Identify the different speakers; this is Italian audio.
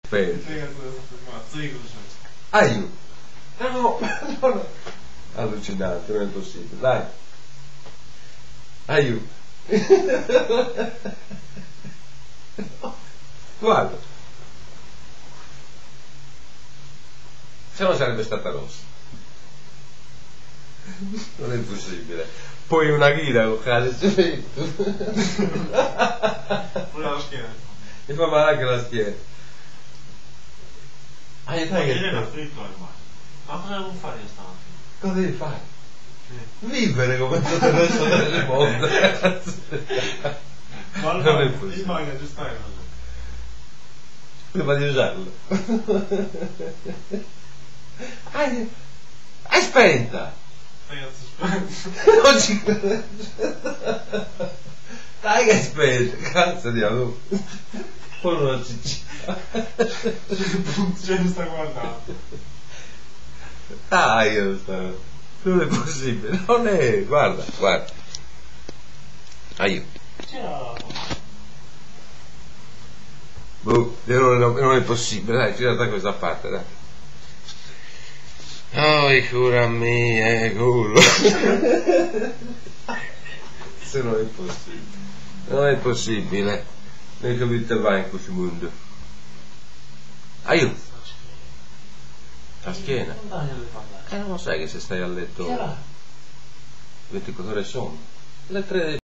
Speaker 1: Aspetta. Aiuto. No, no. Allucinante, non è possibile. Dai. Aiuto. Guarda. Se no sarebbe stata rossa. Non è possibile. Poi una ghira con casa cemento.
Speaker 2: Pure la schiena.
Speaker 1: Mi fa male anche la schiena. Dai che
Speaker 2: Era fritto ormai. Ma cosa devo fare io stamattina?
Speaker 1: cosa devi fare? Vivere come tutto il resto del mondo.
Speaker 2: Ma
Speaker 1: Non è possibile.
Speaker 2: il magna ci stai.
Speaker 1: Prima di usarlo. Hai spenta!
Speaker 2: Ragazzi, spento.
Speaker 1: Non ci credo. Dai che è spenta! Cazzo di tu. Poi non ci
Speaker 2: Ce ne sta guardando.
Speaker 1: Dai che non sta. Non è possibile. Non è. Guarda, guarda. Aiuto. Boh, non è possibile, dai, gira da questa parte, dai. Oh, cura mia, culo. Se non è possibile. Non è possibile. Non capite mai in questo mondo. Aiuto. La schiena. Non lo sai che se stai a letto 24 ore sonno. Le 3